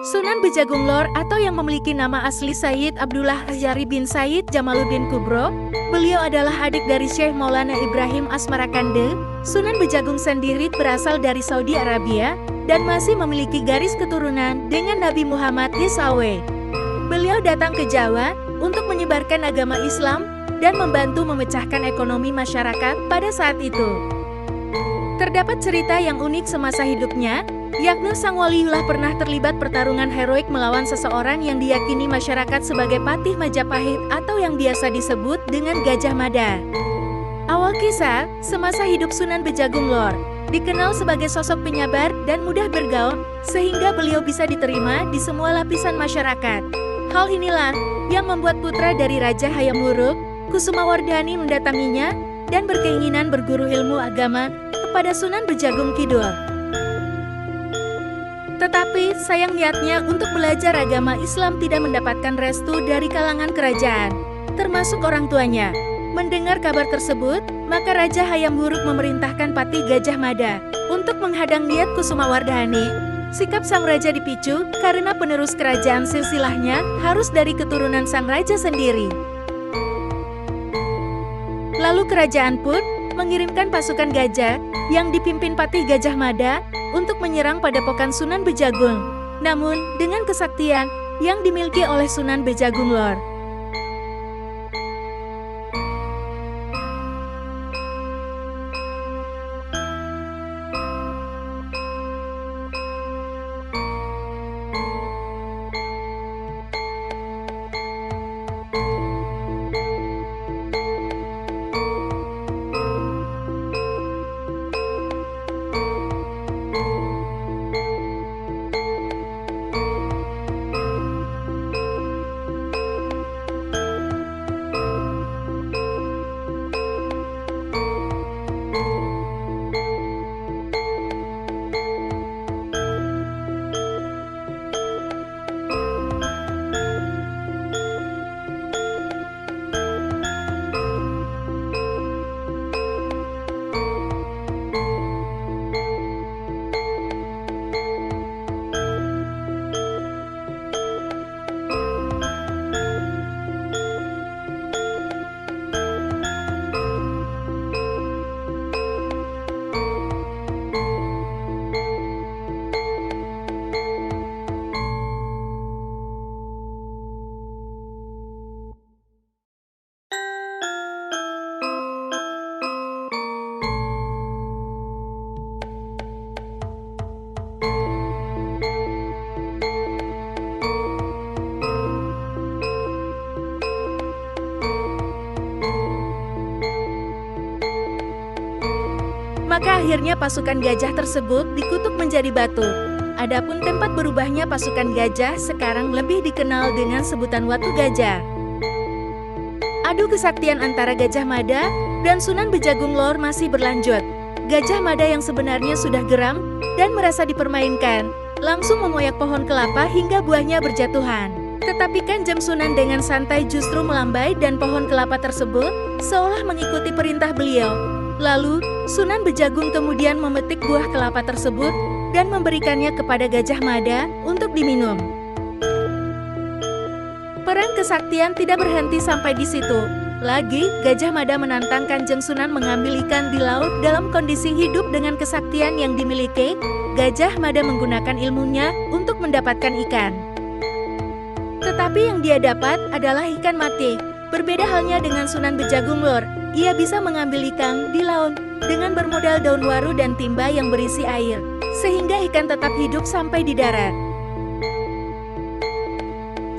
Sunan Bejagung Lor atau yang memiliki nama asli Sayyid Abdullah Asy'ari bin Sayyid Jamaluddin Kubro, beliau adalah adik dari Syekh Maulana Ibrahim Asmarakande. Sunan Bejagung sendiri berasal dari Saudi Arabia dan masih memiliki garis keturunan dengan Nabi Muhammad SAW. Beliau datang ke Jawa untuk menyebarkan agama Islam dan membantu memecahkan ekonomi masyarakat pada saat itu. Terdapat cerita yang unik semasa hidupnya, yakni Sang Waliullah pernah terlibat pertarungan heroik melawan seseorang yang diyakini masyarakat sebagai Patih Majapahit atau yang biasa disebut dengan Gajah Mada. Awal kisah, semasa hidup Sunan Bejagung Lor, dikenal sebagai sosok penyabar dan mudah bergaul, sehingga beliau bisa diterima di semua lapisan masyarakat. Hal inilah yang membuat putra dari Raja Hayam Wuruk, Kusumawardhani mendatanginya dan berkeinginan berguru ilmu agama kepada Sunan Bejagung Kidul. Tetapi sayang niatnya untuk belajar agama Islam tidak mendapatkan restu dari kalangan kerajaan, termasuk orang tuanya. Mendengar kabar tersebut, maka Raja Hayam Wuruk memerintahkan Patih Gajah Mada untuk menghadang niat Kusumawardhani. Sikap sang raja dipicu karena penerus kerajaan silsilahnya harus dari keturunan sang raja sendiri. Lalu kerajaan pun mengirimkan pasukan gajah yang dipimpin Patih Gajah Mada untuk menyerang padepokan Sunan Bejagung, namun dengan kesaktian yang dimiliki oleh Sunan Bejagung Lor. Maka akhirnya pasukan gajah tersebut dikutuk menjadi batu. Adapun tempat berubahnya pasukan gajah sekarang lebih dikenal dengan sebutan Watu Gajah. Adu kesaktian antara Gajah Mada dan Sunan Bejagung Lor masih berlanjut. Gajah Mada yang sebenarnya sudah geram dan merasa dipermainkan, langsung memoyak pohon kelapa hingga buahnya berjatuhan. Tetapi Kanjeng Sunan dengan santai justru melambai dan pohon kelapa tersebut seolah mengikuti perintah beliau. Lalu, Sunan Bejagung kemudian memetik buah kelapa tersebut dan memberikannya kepada Gajah Mada untuk diminum. Perang kesaktian tidak berhenti sampai di situ. Lagi, Gajah Mada menantang Kanjeng Sunan mengambil ikan di laut dalam kondisi hidup dengan kesaktian yang dimiliki. Gajah Mada menggunakan ilmunya untuk mendapatkan ikan. Tetapi yang dia dapat adalah ikan mati. Berbeda halnya dengan Sunan Bejagung Lor, ia bisa mengambil ikan di laut dengan bermodal daun waru dan timba yang berisi air, sehingga ikan tetap hidup sampai di darat.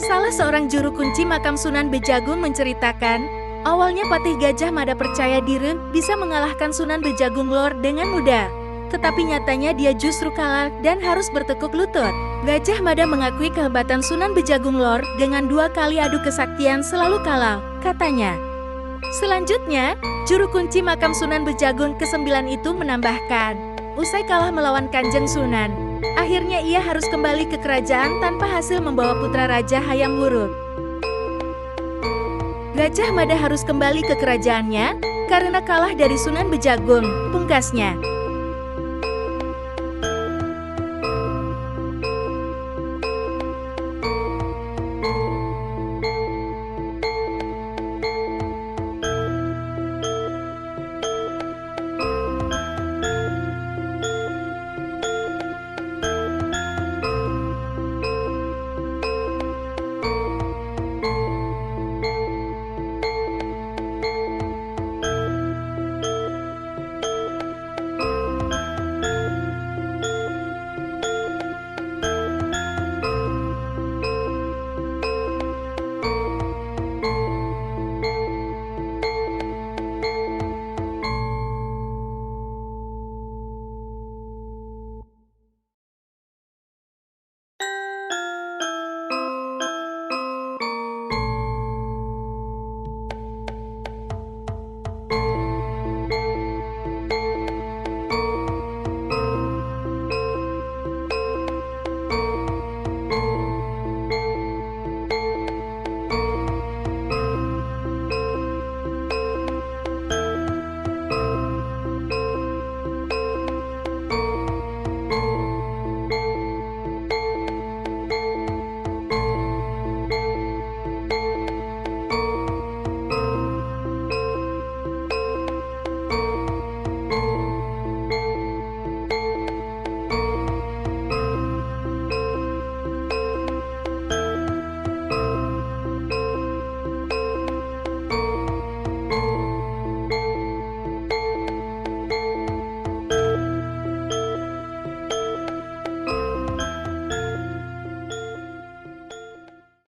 Salah seorang juru kunci makam Sunan Bejagung menceritakan, awalnya Patih Gajah Mada percaya diri bisa mengalahkan Sunan Bejagung Lor dengan mudah. Tetapi nyatanya dia justru kalah dan harus bertekuk lutut. Gajah Mada mengakui kehebatan Sunan Bejagung Lor dengan 2 kali adu kesaktian selalu kalah, katanya. Selanjutnya, juru kunci makam Sunan Bejagung ke-9 itu menambahkan, usai kalah melawan Kanjeng Sunan, akhirnya ia harus kembali ke kerajaan tanpa hasil membawa putra Raja Hayam Wuruk. Gajah Mada harus kembali ke kerajaannya karena kalah dari Sunan Bejagung, pungkasnya.